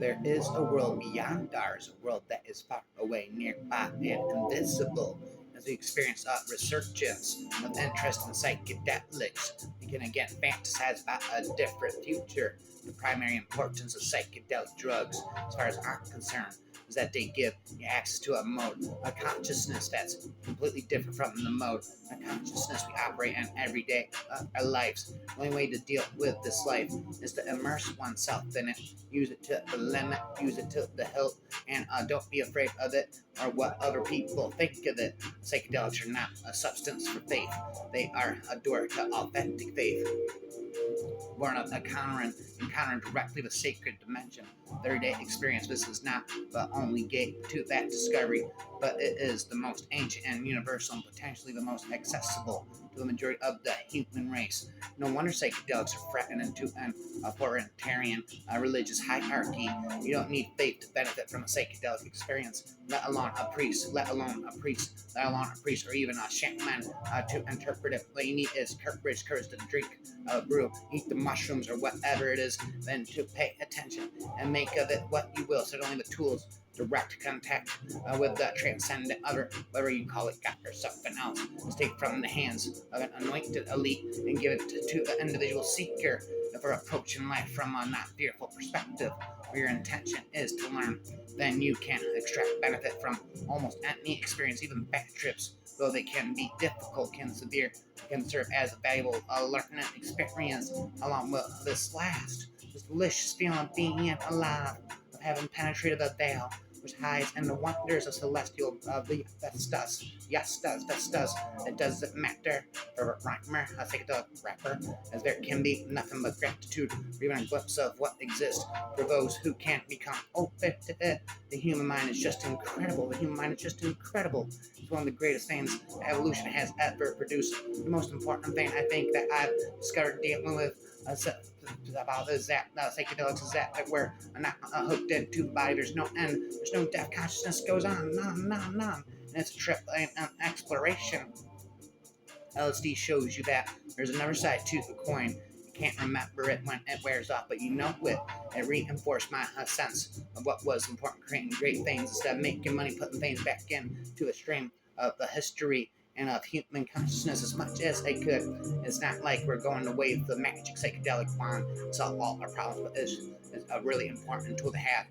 There is a world beyond ours, a world that is far away, nearby, and invisible. As we experience a resurgence of interest in psychedelics, we can again fantasize about a different future. The primary importance of psychedelic drugs, as far as I'm concerned, is that they give you access to a mode, a consciousness that's completely different from the mode, a consciousness we operate in every day of our lives. The only way to deal with this life is to immerse oneself in it, use it to the limit, use it to the hilt, and don't be afraid of it or what other people think of it. Psychedelics are not a substance for faith, they are a door to authentic faith, born of encountering directly the sacred dimension. 30-day experience. This is not the only gate to that discovery, but it is the most ancient and universal and potentially the most accessible to the majority of the human race. No wonder psychedelics are threatening to an authoritarian religious hierarchy. You don't need faith to benefit from a psychedelic experience, let alone a priest, or even a shaman to interpret it. What you need is courage to drink brew, eat the mushrooms or whatever it is, then to pay attention and make of it what you will. So only the tools, direct contact with the transcendent other, whatever you call it, God or something else, is taken from the hands of an anointed elite and give it to the individual seeker for approaching life from a not fearful perspective, where your intention is to learn. Then you can extract benefit from almost any experience, even bad trips, though they can be difficult, can severe, can serve as a valuable learning experience along with this this delicious feeling of being alive, of having penetrated the veil which hides in the wonders of celestial the Vestas. Yes, does, Vestas. It doesn't matter for a rhymer, a psychedelic rapper, as there can be nothing but gratitude for even a glimpse of what exists for those who can't become open to it. The human mind is just incredible. The human mind is just incredible. It's one of the greatest things evolution has ever produced. The most important thing I think that I've discovered dealing with about is that psychedelics is that we're not hooked into the body. There's no end. There's no death. Consciousness goes on and on and on and on. And it's a trip and an exploration. LSD shows you that there's another side to the coin. You can't remember it when it wears off, but you know it. It reinforced my sense of what was important, creating great things instead of making money, putting things back into a stream of the history and of human consciousness as much as I could. It's not like we're going to wave the magic psychedelic wand to solve all our problems, but it's a really important tool to have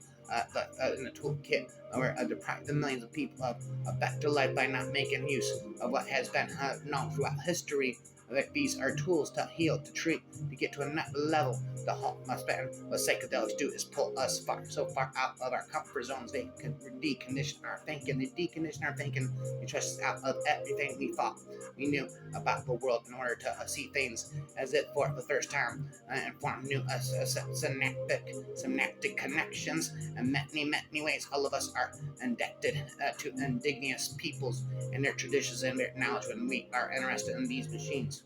in the toolkit, or deprive the millions of people of a better life by not making use of what has been known throughout history. That these are tools to heal, to treat, to get to another level. The halt must be. What psychedelics do is pull us so far out of our comfort zones. They can decondition our thinking. They decondition our thinking. They trust us out of everything we thought we knew about the world in order to see things as if for the first time and form new synaptic connections. In many ways, all of us are indebted to indigenous peoples and their traditions and their knowledge when we are interested in these machines.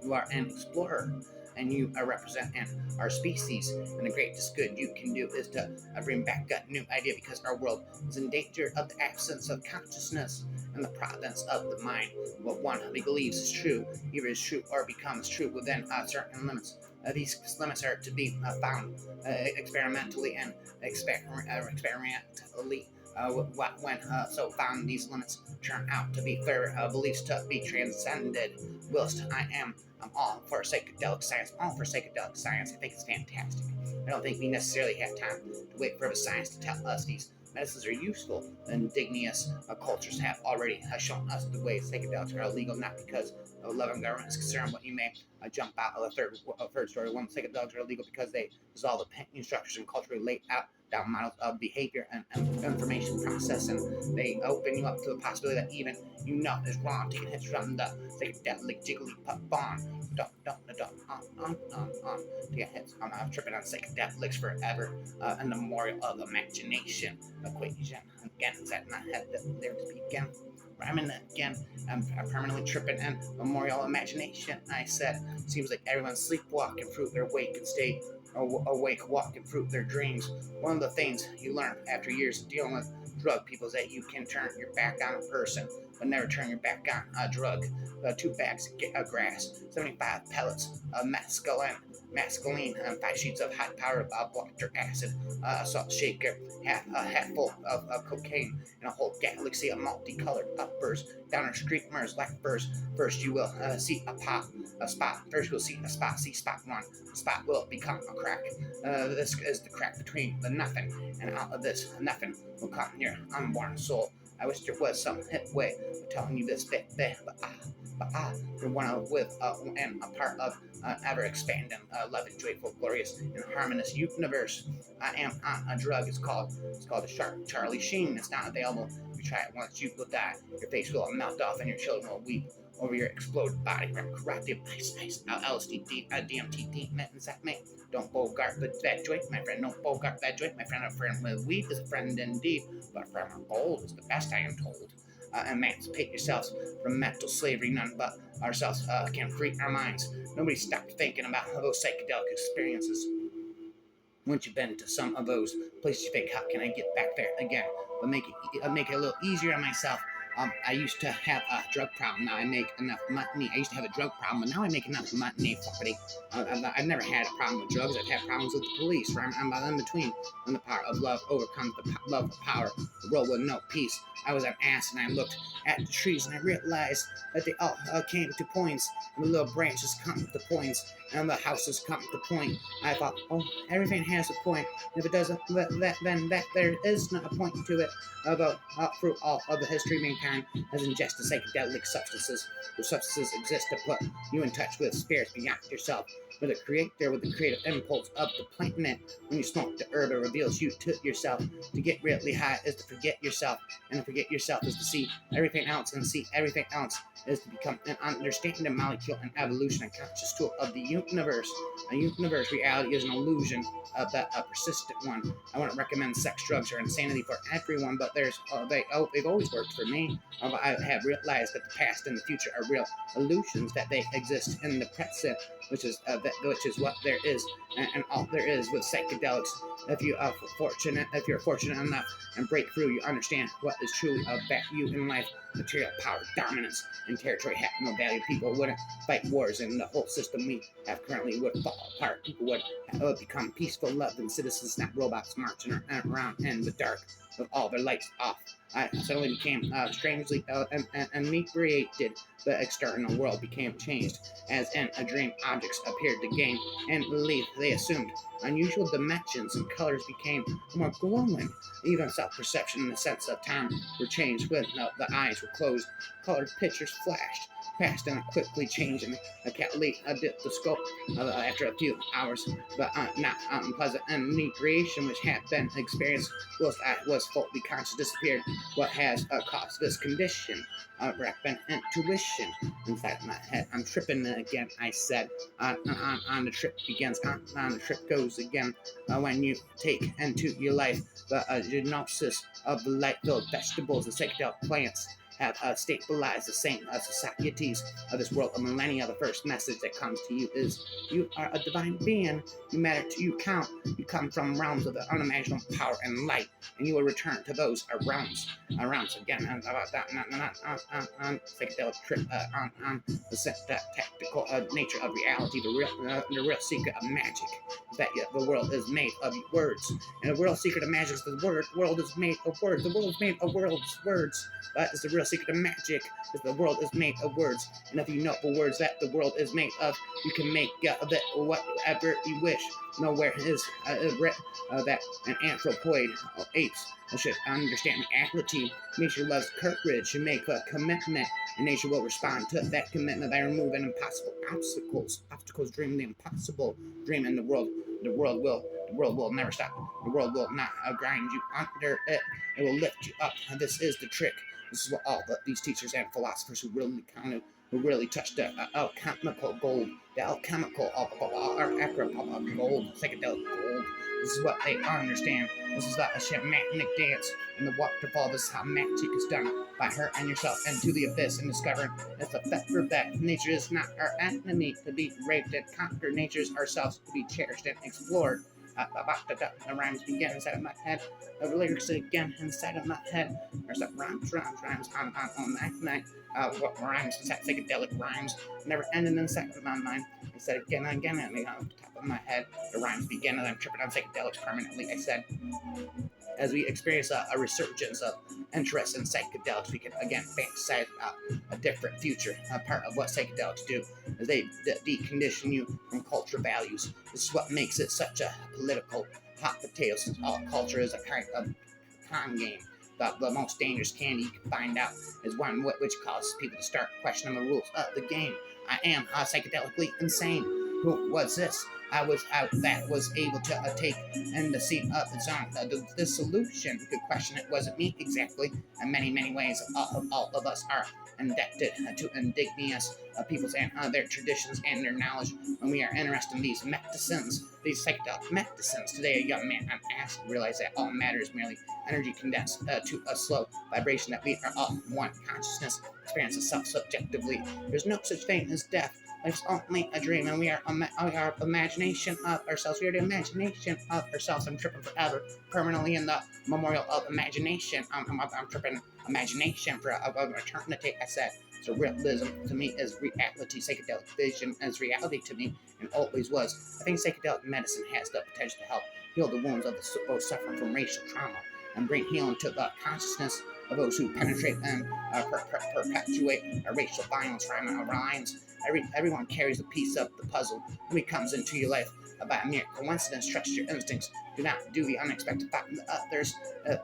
You are an explorer and you are representing our species. And the greatest good you can do is to bring back that new idea, because our world is in danger of the absence of consciousness and the providence of the mind. What one believes is true, either is true or becomes true within certain limits. These limits are to be found experimentally and experimentally. When so found, these limits turn out to be their beliefs to be transcended. Whilst I'm all for psychedelic science. All for psychedelic science. I think it's fantastic. I don't think we necessarily have time to wait for the science to tell us these medicines are useful. Indigenous cultures have already shown us the way psychedelics are illegal, not because the loving government is concerned, but you may jump out of a third story. One, psychedelics are illegal because they dissolve the opinion structures and culturally laid out down models of behavior and information processing. They open you up to the possibility that even you know is wrong, taking hits from the psychedelic jigglypuff bomb. To get hits. I'm tripping on psychedelics forever. A memorial of imagination equation. Again, is that not had there to begin? Rhyming again. I'm permanently tripping in memorial imagination. I said, seems like everyone's sleepwalking through their waking state, or awake walking through their dreams. One of the things you learn after years of dealing with drug people is that you can turn your back on a person, but never turn your back on a drug. 2 bags of grass, 75 pellets of mescaline, mescaline, 5 sheets of high power blocker acid, a salt shaker, half full of cocaine, and a whole galaxy of multicolored uppers, downer streamers, leftovers. First you will see a spot. First you'll see a spot. See spot one. The spot will become a crack. This is the crack between the nothing, and out of this nothing will come your unborn soul. I wish there was some hip way of telling you this bit, but you're one of with and a part of ever expanding, loving, joyful, glorious, and harmonious universe. I am on a drug. It's called the Sharp Charlie Sheen. It's not available. If you try it once, you will die. Your face will melt off, and your children will weep over your exploded body from corruptive ice, LSD, DMT, methamphetamine. Don't bogart with that joint, my friend. Don't bogart that joint, my friend. A friend with weed is a friend indeed, but a friend with gold is the best, I am told. Emancipate yourselves from mental slavery. None but ourselves can free our minds. Nobody stopped thinking about those psychedelic experiences. Once you've been to some of those places, you think, how can I get back there again? But make it a little easier on myself. I used to have a drug problem. Now I make enough money. I used to have a drug problem, but now I make enough money for it. I've never had a problem with drugs. I've had problems with the police. I'm in between. When the power of love overcomes the love of power, the world with no peace. I was an ass, and I looked at the trees, and I realized that they all came to points, and the little branches come to points, and the houses come to point. I thought, oh, everything has a point. If it doesn't, then there is not a point to it. Although through all of the history, mankind has ingested psychedelic substances. Those substances exist to put you in touch with spirits beyond yourself, with the creative impulse of the planet. When you smoke the herb, it reveals you to yourself. To get really high is to forget yourself, and to forget yourself is to see everything else, and see everything else is to become an understanding molecule and evolution and conscious tool of the universe. A universe reality is an illusion, but a persistent one. I wouldn't recommend sex, drugs, or insanity for everyone, but they've always worked for me. I have realized that the past and the future are real illusions, that they exist in the present, which is what there is, and all there is with psychedelics. If you're fortunate enough and break through, you understand what is truly about you in life. Material power, dominance, and territory have no value. People wouldn't fight wars, and the whole system we have currently would fall apart. People would become peaceful, loving citizens, not robots marching around in the dark with all their lights off. I suddenly became strangely inebriated. The external world became changed. As in a dream, objects appeared to gain and leave. They assumed unusual dimensions, and colors became more glowing. Even self-perception and the sense of time were changed when the eyes were closed. Colored pictures flashed past and quickly changing. I can't leave the scope after a few hours, but not unpleasant inebriation which had been experienced whilst I was fully conscious disappeared. What has caused this condition? Rapid intuition inside my head. I'm tripping again, I said. On the trip begins, on the trip goes again. When you take into your life the genosis of the light-filled vegetables and psychedelic plants have stabilized the same societies of this world of millennia. The first message that comes to you is you are a divine being. You matter to you, count. You come from realms of the unimaginable power and light, and you will return to those realms. Realms again, and about that, on psychedelic trip, on the tactical nature of reality. The real secret of magic is that the world is made of words, and the real secret of magic is the world is made of words. The world is made of words. That is the real secret of magic, is the world is made of words. And if you know the words that the world is made of, you can make of it whatever you wish. Nowhere is written that an anthropoid or apes should understand reality. Nature loves courage. You make a commitment, and nature will respond to that commitment by removing impossible obstacles. Obstacles dream the impossible. Dream in the world. The world will never stop. The world will not grind you under it. It will lift you up. And this is the trick. This is what all these teachers and philosophers who really touched the alchemical gold, the alchemical of gold, psychedelic gold. This is what they understand. This is the shamanic dance and the waterfall. This is how magic is done by hurting yourself into the abyss and discovering it's a better that nature is not our enemy to be raped and conquered. Nature is ourselves to be cherished and explored. about the rhymes begin inside of my head. The lyrics again inside of my head. There's a rhymes on that night. What rhymes inside psychedelic rhymes never ending inside of my mind. I said again and again, and on the top of my head, the rhymes begin, and I'm tripping on psychedelics permanently. I said, as we experience a resurgence of interest in psychedelics, we can again fantasize about a different future. A part of what psychedelics do is they decondition you from culture values. This is what makes it such a political hot potato, since all culture is a kind of con game. The most dangerous candy you can find out is one which causes people to start questioning the rules of the game. I am psychedelically insane. Who was this? That was able to take and the seat of its own. The solution, you could question it, wasn't me exactly. In many ways, all of us are indebted to indigenous peoples and their traditions and their knowledge when we are interested in these medicines, these psychedelic medicines. Today, a young man, I'm asked to realize that all matter is merely energy condensed to a slow vibration, that we are all one consciousness, experience itself subjectively. There's no such thing as death. Life's only a dream, and we are imagination of ourselves. We are the imagination of ourselves. I'm tripping forever, permanently in the memorial of imagination. I'm tripping imagination for eternity. I said, so realism to me is reality. Psychedelic vision is reality to me, and always was. I think psychedelic medicine has the potential to help heal the wounds of those suffering from racial trauma and bring healing to the consciousness of those who penetrate and perpetuate racial violence around our lines. Everyone carries a piece of the puzzle when it comes into your life. By a mere coincidence, trust your instincts. Do not do the unexpected. Find the others.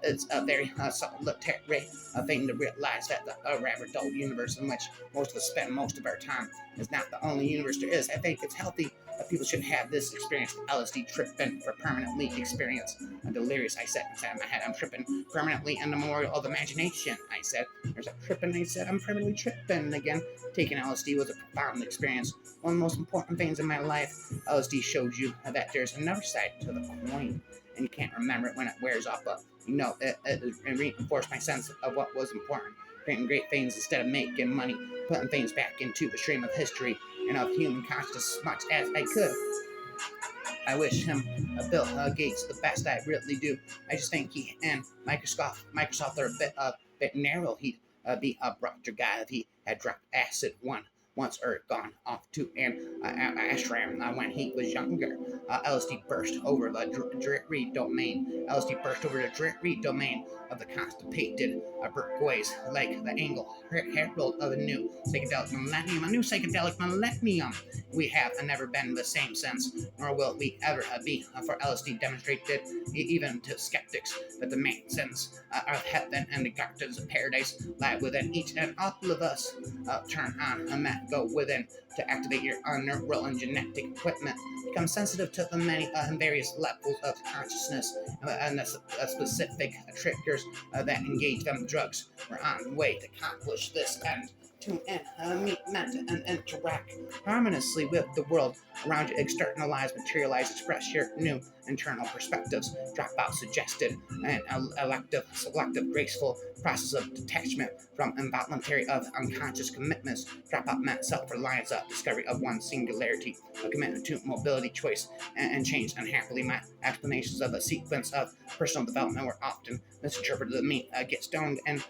It's a very solitary thing to realize that the rather dull universe in which most of us spend most of our time is not the only universe there is. I think it's healthy that people should have this experience. LSD tripping for permanently experience. I'm delirious, I said inside my head. I'm tripping permanently in the memorial of imagination, I said. There's a tripping, I said. I'm permanently tripping again. Taking LSD was a profound experience. One of the most important things in my life. LSD shows you that there's another side to the coin, and you can't remember it when it wears off, but you know, it reinforced my sense of what was important. Creating great things instead of making money, putting things back into the stream of history and of human consciousness as much as I could. I wish him, Bill Gates, the best. I really do. I just think he and Microsoft are a bit narrow. He'd be a broader guy if he had dropped acid once or gone off to an ashram when he was younger. LSD burst over the dreary domain. LSD burst over the dreary domain of the constipated Berkways, like the angle herald of a new psychedelic millennium. A new psychedelic millennium. We have never been the same since, nor will we ever be. For LSD demonstrated, even to skeptics, that the mansions of heaven and the gardens of paradise lie within each and all of us. Turn on a map, go within to activate your neural and genetic equipment. Become sensitive to the many and various levels of consciousness and the specific triggers that engage them. Drugs. We're on the way to accomplish this end. Tune in, meet, and interact harmoniously with the world around you. Externalize, materialize, express your new internal perspectives. Drop out suggested and selective, graceful process of detachment from involuntary of unconscious commitments. Drop out meant self-reliance, discovery of one singularity, a commitment to mobility, choice, and change. Unhappily, my explanations of a sequence of personal development were often misinterpreted to mean get stoned and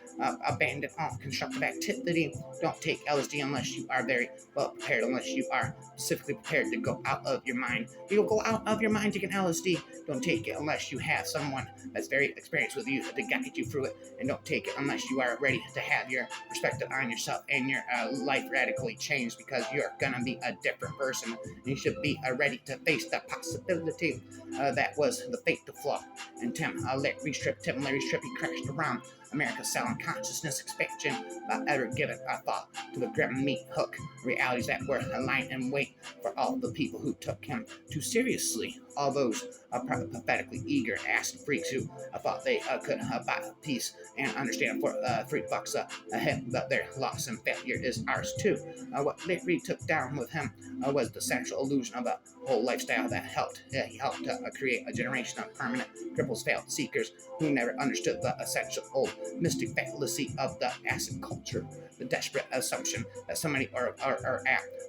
abandon all constructive activity. Don't take LSD unless you are very well prepared, unless you are specifically prepared to go out of your mind. You'll go out of your mind taking LSD. Don't take it unless you have someone that's very experienced with you to guide you through it. And don't take it unless you are ready to have your perspective on yourself and your life radically changed, because you're going to be a different person. You should be ready to face the possibility that was the fatal flaw. And Tim Larry Strip, he crashed around America selling consciousness expansion without ever giving a thought to the grim meat hook realities that were lying in wait for all the people who took him too seriously. All those pathetically eager acid freaks who thought they could buy a piece and understand for $3 a hit, but their loss and failure is ours too. What Larry took down with him was the central illusion of a whole lifestyle that he helped create a generation of permanent cripples, failed seekers who never understood the essential old mystic fallacy of the acid culture, the desperate assumption that somebody or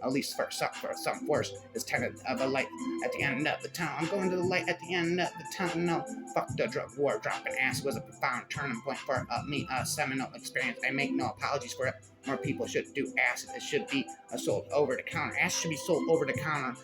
at least for some force, is tenet of a light at the end of the tunnel. I'm going to the light at the end of the tunnel. Fuck the drug war. Dropping acid was a profound turning point for me, a seminal experience. I make no apologies for it. More people should do acid. It should be sold over the counter. Acid should be sold over the counter.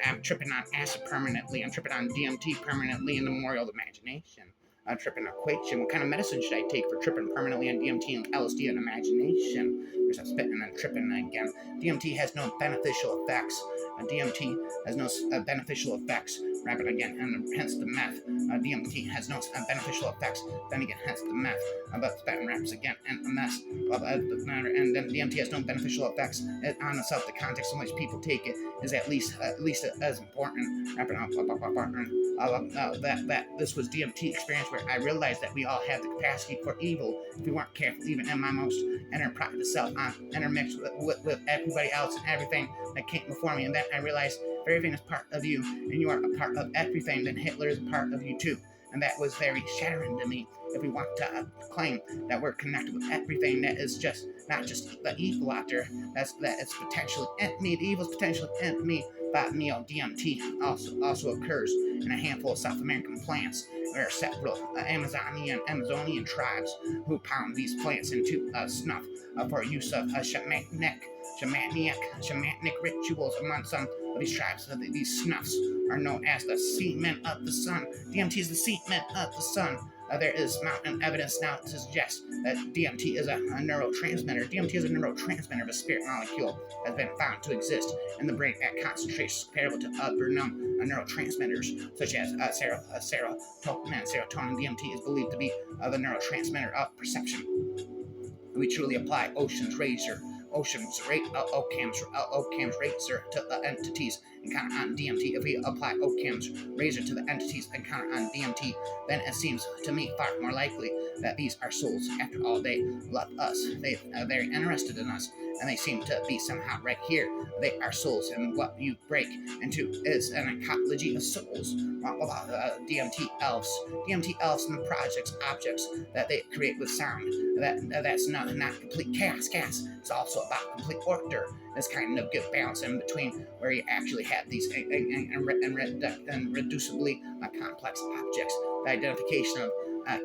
I'm tripping on acid permanently. I'm tripping on DMT permanently in the memorial of imagination. I'm tripping equation. What kind of medicine should I take for tripping permanently on DMT and LSD and imagination? There's a spitting and tripping again. DMT has no beneficial effects. DMT has no beneficial effects. Rapid again, and hence the meth. DMT has no beneficial effects. Then again, hence the meth. But spitting raps again, and a mess. And then DMT has no beneficial effects. On itself, the context in which people take it is at least as important. Rapid that this was DMT experience where I realized that we all have the capacity for evil if we weren't careful, even in my most inner private self, intermixed with everybody else and everything that came before me. And then I realized if everything is part of you and you are a part of everything, then Hitler is a part of you too. And that was very shattering to me. If we want to claim that we're connected with everything, that is just not just the evil out there, that it's potentially me, the evil's potentially me. But neo-DMT also occurs in a handful of South American plants. There are several Amazonian tribes who pound these plants into snuff for use of shamanic rituals. Among some of these tribes, these snuffs are known as the semen of the sun. DMT is the semen of the sun. There is mountain evidence now to suggest that DMT is a neurotransmitter. DMT is a neurotransmitter of a spirit molecule has been found to exist in the brain at concentrations comparable to other known neurotransmitters, such as serotonin. Serotonin. DMT is believed to be the neurotransmitter of perception. We truly apply Occam's razor to the entities encountered on DMT. If we apply Occam's razor to the entities encountered on DMT, then it seems to me far more likely that these are souls. After all, they love us. They are very interested in us, and they seem to be somehow right here. They are souls, and what you break into is an ecology of souls. DMT elves and the objects that they create with sound. That's not complete chaos. It's also about complete order. This kind of good balance in between where you actually have these reducibly complex objects. The identification of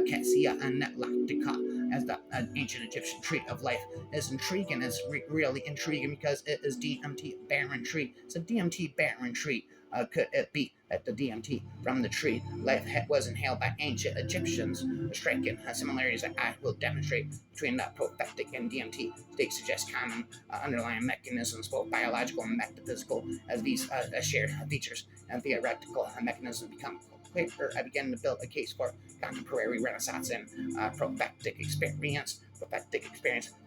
Cassia and Netlactica as the ancient Egyptian tree of life is intriguing. It's really intriguing because it is DMT barren tree. It's a DMT barren tree. Could it be that the DMT from the tree life was inhaled by ancient Egyptians? The striking similarities that I will demonstrate between the prophetic and DMT states suggest common underlying mechanisms, both biological and metaphysical, as these shared features and theoretical mechanisms become clearer. I began to build a case for contemporary Renaissance and prophetic experience.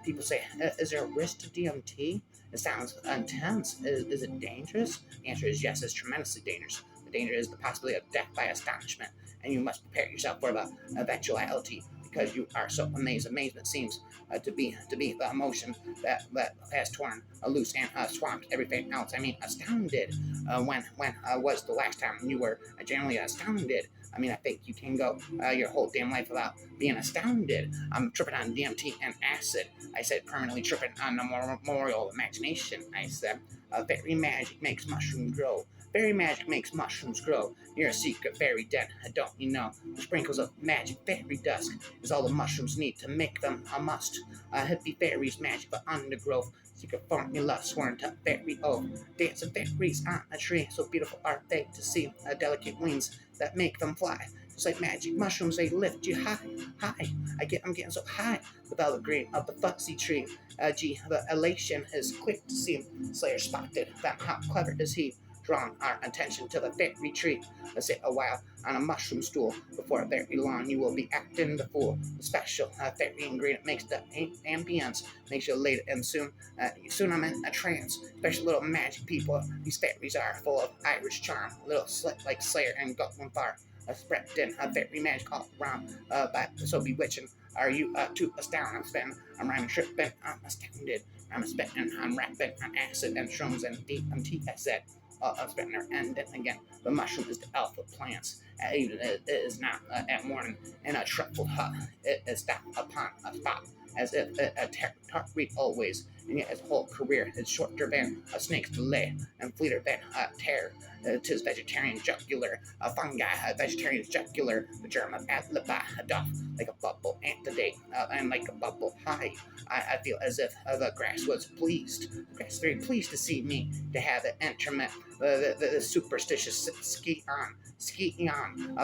People say, is there a risk to DMT? It sounds intense. Is it dangerous? The answer is yes, it's tremendously dangerous. The danger is the possibility of death by astonishment, and you must prepare yourself for the eventuality because you are so amazed. Amazement seems to be the emotion that has torn loose and swamped everything else. I mean, astounded. When was the last time you were generally astounded? I mean, I think you can go your whole damn life without being astounded. I'm tripping on DMT and acid. I said permanently tripping on the memorial imagination. I said fairy magic makes mushrooms grow. Fairy magic makes mushrooms grow. You're a secret fairy den, don't you know? The sprinkles of magic fairy dust is all the mushrooms need to make them a must. Hippie fairies magic for undergrowth. Secret formula sworn to fairy oath. Dance of fairies on a tree, so beautiful are they to see. Delicate wings that make them fly. Just like magic mushrooms, they lift you high. I'm getting so high with all the green of the fuzzy tree. The elation is quick to see. Slayer spotted them. How clever is he? Drawn our attention to the fairy tree. Let's sit a while on a mushroom stool. Before very long, you will be acting the fool. The special fairy ingredient makes the ambience, makes you late, and soon I'm in a trance. Special little magic people. These fairies are full of Irish charm, little slick like Slayer and Gutman Bar. Spread in fairy magic all around, so bewitching. Are you too astounded? I'm rhyming, tripping, I'm astounded. I'm spitting, I'm rapping, I'm acid and shrooms and DMT. I said. spread never ending again. The mushroom is the alpha plants. Even it is not at morning in a truffled hut. It is stopped upon a spot as if a territory always, and yet his whole career is shorter than a snake's delay and fleeter than a terror. 'Tis vegetarian jugular, a fungi, a vegetarian jugular, the germ of Atliba, a doth like a bubble antidote, and like a bubble high. I feel as if the grass was pleased. The grass is very pleased to see me, to have it interment the superstitious ski on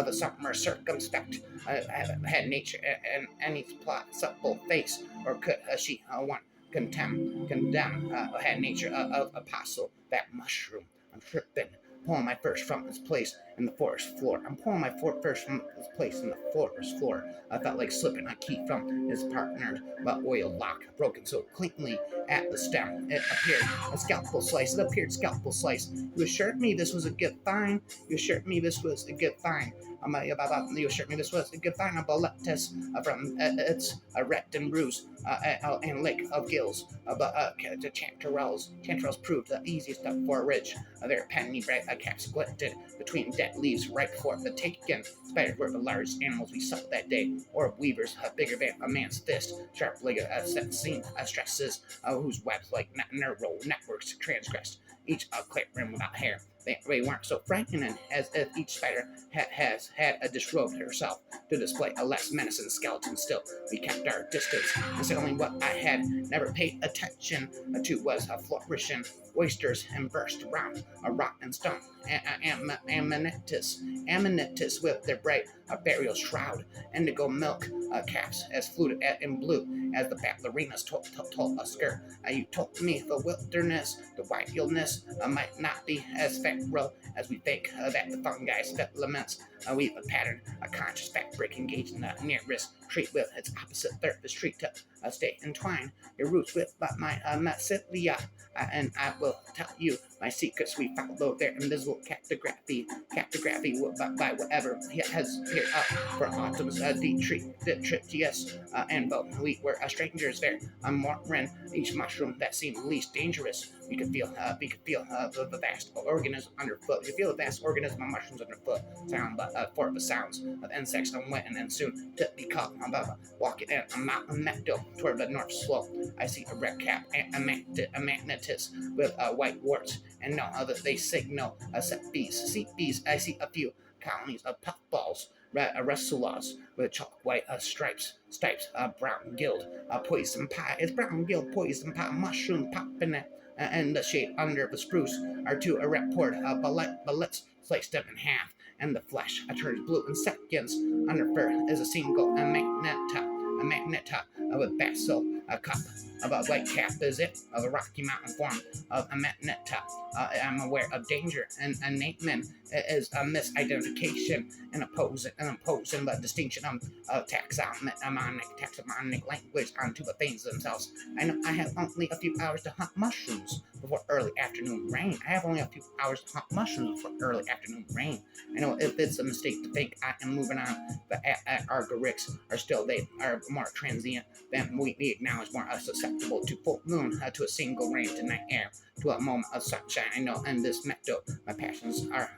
the summer circumspect. Had nature and any plot supple face, or could she one condemn had nature of apostle that mushroom. I'm tripping. Pulling my first from this place in the forest floor. I'm pulling my first from this place in the forest floor. I felt like slipping a key from his partnered but oiled lock, broken so cleanly at the stem. It appeared a scalpel slice. It appeared scalpel slice. You assured me this was a good find. You assured me this was a good find. You assured me this was a good find. A boletus from its wrecked and bruised and lake of gills. But the chanterelles proved the easiest to forage. Their penny bright caps glinted between dead leaves right before the taken. Spiders were the largest animals we saw that day, or weavers bigger than a man's fist, sharp-legged seam stresses whose webs like neural networks transgressed each clear rim without hair. They weren't so frightening as if each spider has had disrobed herself to display a less menacing skeleton. Still, we kept our distance, and suddenly what I had never paid attention to was flourishing oysters and burst around a rotten stone. Amanitus with their bright burial shroud, indigo milk caps as fluted in blue as the ballerinas told us. You told me the wilderness, the wildness might not be as feral as we think, that the fungi's filaments weave a pattern, a conscious fabric engaged in the nearest tree with its opposite surface tree to stay entwined. Your roots with my mycelia, and I will tell you my secrets. We follow their invisible cartography by whatever has appeared up for autumn's detritus, and both we were strangers there. I'm mourning each mushroom that seemed least dangerous. We could feel the vast organism underfoot. We could feel the vast organism of mushrooms underfoot. Sound for the sounds of insects unwitting, and soon to be caught above walking in a mountain meadow toward the north slope. I see a red cap and a magnetus with white warts, and no other they signal set bees. I see a few colonies of puffballs, russulas with chalk white stripes, brown gill, poison pie. It's brown gill poison pie, mushroom popping it. And the shade under the spruce are two report bullets sliced them in half, and the flesh turns blue in seconds. Under fur is a single magneta with basil, a cup of a white cap is it of a Rocky Mountain form of a magneta. I'm aware of danger, and a name is a misidentification and opposing the distinction of taxonomic language onto the things themselves. I know I have only a few hours to hunt mushrooms before early afternoon rain. I know if it's a mistake to think I am moving on, the Argorix are still, they are more transient than we acknowledge, more susceptible to full moon, to a single rain, to night air, to a moment of sunshine. I know in this meadow, my passions are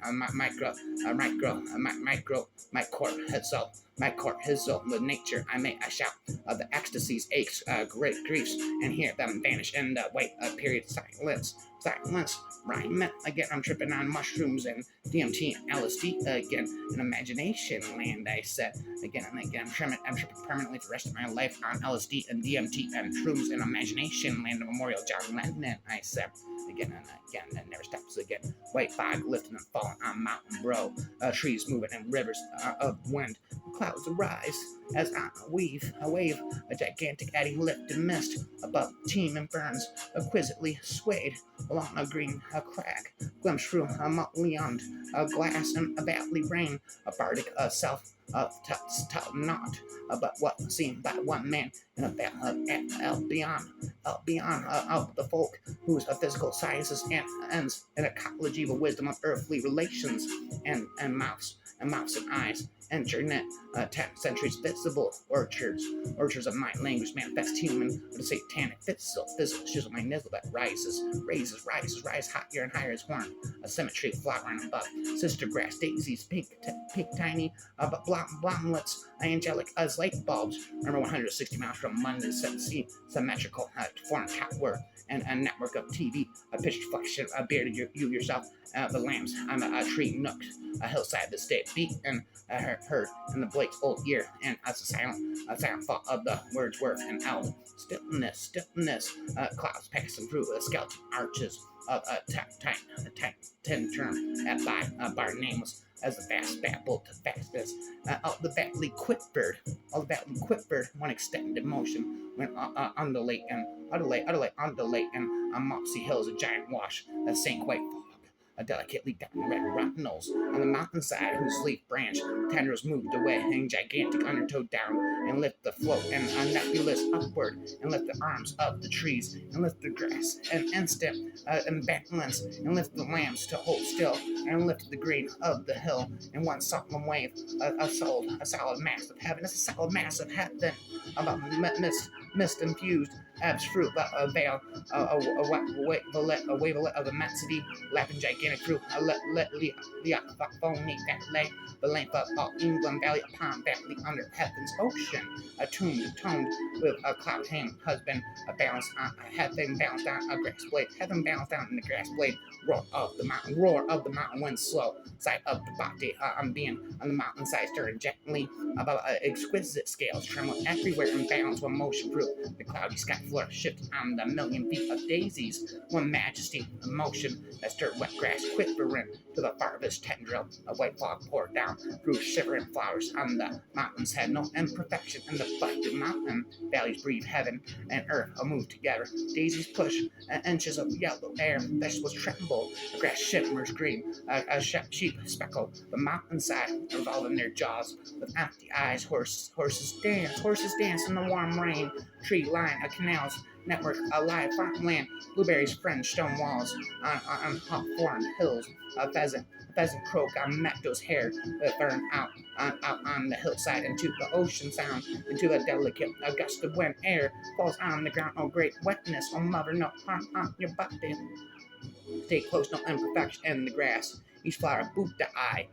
my court hizzle with nature. I may I shout of the ecstasies, aches, great griefs, and hear them vanish in the wait period silence. Rhyme again. I'm tripping on mushrooms and DMT and LSD again. In imagination land, I said again and again. I'm tripping permanently for the rest of my life on LSD and DMT and shrooms in imagination land. Of Memorial John Lennon, I said again and again. That never stops again. White fog lifting and falling on mountain bro. Trees moving and rivers of wind. Clouds arise as I wave a gigantic eddy lifted mist above teeming ferns, exquisitely swayed along a green crag, glimpsed through a mulliond glass and a valley rain, a bardic self not but what seemed by one man in a vale beyond of the folk whose physical sciences ends in ecology, the wisdom of earthly relations and mouths and eyes internet, 10 centuries visible orchards of my language manifest human with a satanic fizzle, shoes on my nizzle that rises higher and higher as horn, a symmetry flowering above, sister grass daisies, pink tiny, but blomlets, angelic as light bulbs, remember 160 miles from London, symmetrical, form tower, and a network of TV, a pitched reflection, a bearded you yourself, the lambs on a tree nook, a hillside that stayed beat and heard in the Blake's old ear, and as a silent thought of the Wordsworth and Eld. Stillness, clouds passing through the skeleton arches of a ten term at by bar nameless as the vast babble to vastness of the badly quivered, one extended motion went undulate and on mossy hills, a giant wash that sank white fog, a delicately down red runnels on the mountainside whose leaf branch tendrils moved away, hang gigantic undertow down, and lift the float and nebulous upward, and lift the arms of the trees, and lift the grass, and instant imbalance, and lift the lambs to hold still, and lift the green of the hill in one solemn wave, a solid mass of heaven. It's a solid mass of heaven, about mist infused, ebbs fruit, a veil, a wavelet of immensity, lapping gigantic fruit, phony that lay the length of all England valley upon valley under heaven's ocean, toned with a cloud hand husband, a balance on heaven balanced on a grass blade, heaven balanced down in the grass blade, roar of the mountain wind slow, sight of the body, I'm being on the mountainside stirring gently, about exquisite scales tremble everywhere in balance one motion through the cloudy sky floor shift on the million feet of daisies, one majesty of motion that stirred wet grass quivering to the farthest tendril, a white fog poured down through shivering flowers on the mountain's head, no imperfection in the budded mountain, valleys breathe heaven and earth a move together, daisies push inches of yellow air, vegetables tremble, the grass shimmers green, a sheep speckle the mountainside, revolving their jaws with empty eyes, horses dance in the warm rain, tree line, a canal's network, a live farmland, blueberries fringe stone walls on hawthorn hills, a pheasant croak on meadows hair that burn out on the hillside into the ocean sound, into the delicate a gust of wind air falls on the ground, oh great wetness, oh mother, no harm on your body. Stay close, no imperfection in the grass. Each flower boot the eye,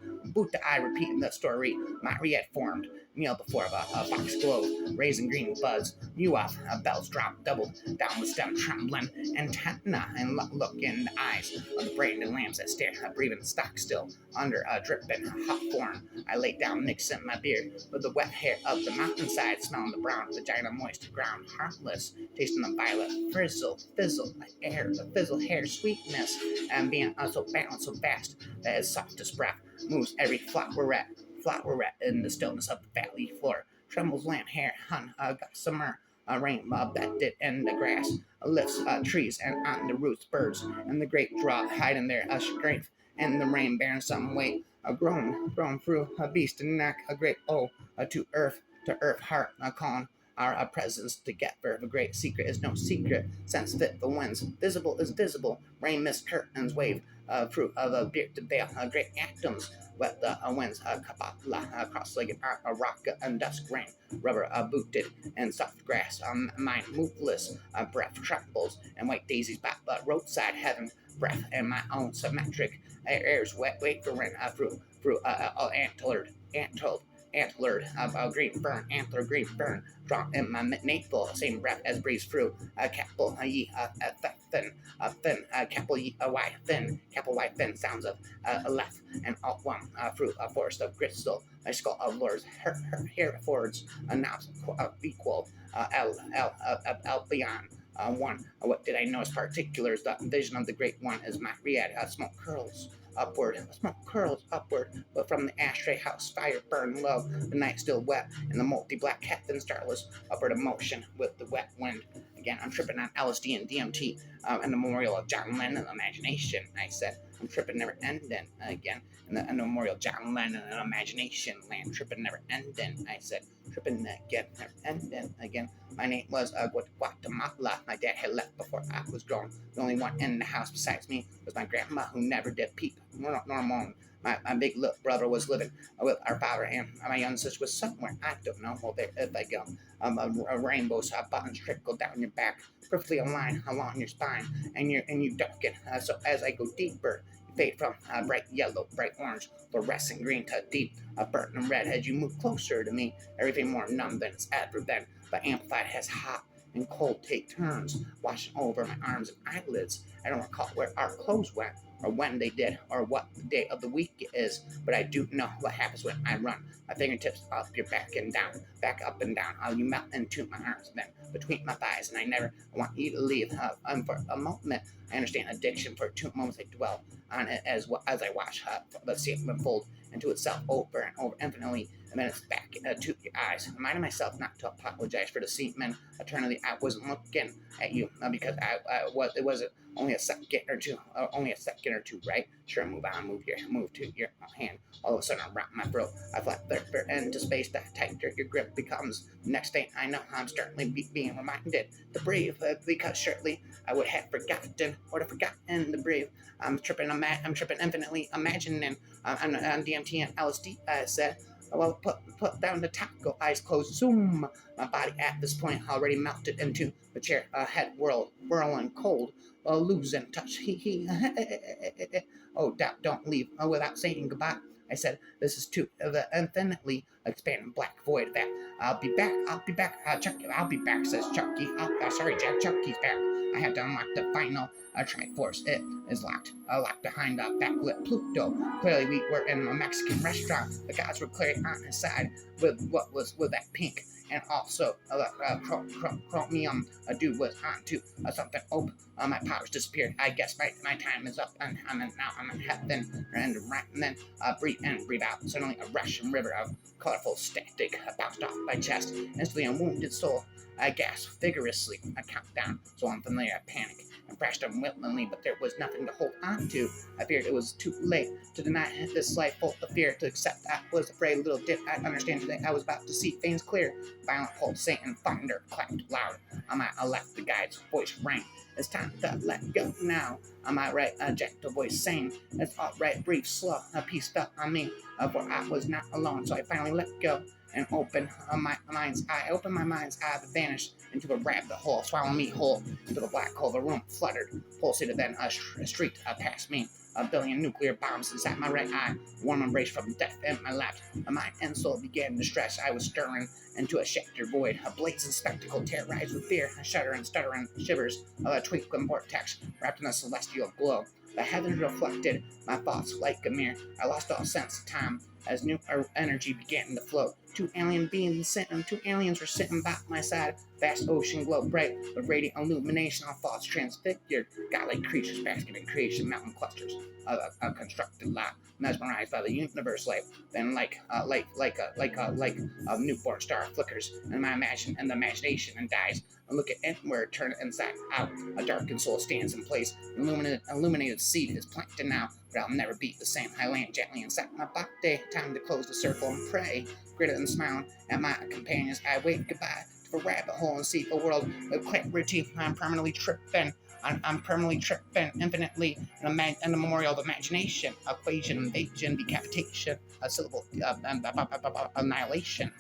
repeating the story Mariette formed. Meal before a box globe, raising green buds, mew off, bells drop, double down with stem trembling, antenna, and look in the eyes of the branded lambs that stare, breathing stock still, under a dripping hawthorn. I lay down, mixing my beard with the wet hair of the mountainside, smelling the brown vagina moist ground, heartless, tasting the violet fizzle, air, the fizzle hair sweetness, and being so balanced, so fast, that his softest breath moves every flowerette in the stillness of the valley floor. Trembles lamp hair, gossamer, rain bedded in the grass, lifts trees and on the roots birds, and the great draw hiding their strength, and the rain bearing some weight, a groan through a beast and neck, a great to earth heart, calling our presence together. The great secret is no secret, sense fit the winds, visible is visible, rain mist curtains wave, fruit of a bearded veil, great atoms, wet the winds, Kabbalah, cross-legged, a rock and dusk rain, rubber booted, and soft grass, mine moveless, breath trembles, and white daisies by the roadside, heaven, breath, and my own symmetric airs wavering through antlered green fern, antler green fern, drawn in my navel, same breath as breeze through capel ye thin, capel ye y thin sounds of left and all one through a forest of crystal, a skull of lords, her Herefords, a knobs equal, L beyond. One, what did I notice particulars? The vision of the great one is my Riad, smoke curls upward, but from the ashtray house, fire burned low, the night still wet, and the multi black heaven starless, upward emotion with the wet wind. Again, I'm tripping on LSD and DMT, and the memorial of John Lennon, imagination, I said. I'm tripping never ending again, and the memorial of John Lennon, and imagination, land tripping never ending, I said. tripping again, and then again. My name was Guatemala. My dad had left before I was grown. The only one in the house besides me was my grandma, who never did peep nor moan. My big little brother was living with our father, and my young sister was somewhere. I don't know. Well, there they go. A rainbow buttons trickle down your back, perfectly aligned along your spine, and you darken. So as I go deeper, you fade from bright yellow, bright orange, fluorescent green to deep burnt and red. As you move closer to me, everything more numb than it's ever been, but amplified as hot and cold take turns, washing over my arms and eyelids. I don't recall where our clothes went, or when they did, or what the day of the week it is, but I do know what happens when I run. My fingertips up your back and down, back up and down. You melt into my arms, then between my thighs, and I never want you to leave. For a moment, I understand addiction. For 2 moments, I dwell on it as I watch the sea unfold into itself over and over infinitely, and then it's back to your eyes. Reminding myself not to apologize for the semen eternally. I wasn't looking at you because it wasn't only a second or two, right? Sure, move on, move to your hand. All of a sudden, around my throat, I fly into space. The tighter your grip becomes. Next thing I know, I'm starting being reminded to breathe, because surely I would have forgotten the breathe. I'm tripping infinitely, imagining on DMT and LSD. I said, well, put down the taco, eyes closed, zoom. My body at this point already melted into the chair, head whirling cold, losing touch. Oh, don't leave without saying goodbye. I said, this is too the infinitely expanding black void that I'll be back, Chucky, I'll be back, says Chucky. Sorry, Jack, Chucky's back. I had to unlock the final Triforce. It is locked behind backlit Pluto. Clearly, we were in a Mexican restaurant. The gods were clearly on his side with that pink, and also chromium. A dude was onto something. Oh, my powers disappeared. I guess my time is up, and now I'm in heaven. And then breathe in, breathe out. Suddenly, a rushing river of colorful static bounced off my chest. Instantly, a wounded soul. I gasped vigorously. I count down, so unfamiliar. I panicked and crashed unwillingly, but there was nothing to hold on to. I feared it was too late to deny this life bolt of fear, to accept I was afraid. Little did I understand today I was about to see things clear. Violent pulsating thunder clapped loud. I left the guide's voice rang. It's time to let go now. Am I right? A gentle voice saying, it's all right, brief, slow. A peace fell on me, for I was not alone, so I finally let go and opened my mind's eye. I opened my mind's eye that vanished into a rabbit hole, swallowing me whole into the black hole. The room fluttered, pulsated, then a street past me. A billion nuclear bombs inside my right eye, warm embrace from death in my left. My mind and soul began to stress. I was stirring into a shattered void, a blazing spectacle terrorized with fear, a shuddering, stuttering shivers of a twinkling vortex wrapped in a celestial glow. The heavens reflected my thoughts like a mirror. I lost all sense of time as new energy began to flow. Two aliens were sitting by my side. Vast ocean glowed bright with radiant illumination. All thoughts transfigured. Godlike creatures basking in creation, mountain clusters of a constructed light, mesmerized by the universe life. Then, like a newborn star flickers in my imagination and dies. I look at inward, turn it inside out. A darkened soul stands in place. Illuminated seed is planted now, but I'll never be the same. I land gently inside my body. Time to close the circle and pray. Gritted and smiling at my companions, I wave goodbye to the rabbit hole and see the world with clarity. I'm permanently tripping. Infinitely in the memorial of imagination, equation, invasion, decapitation, a syllable, annihilation.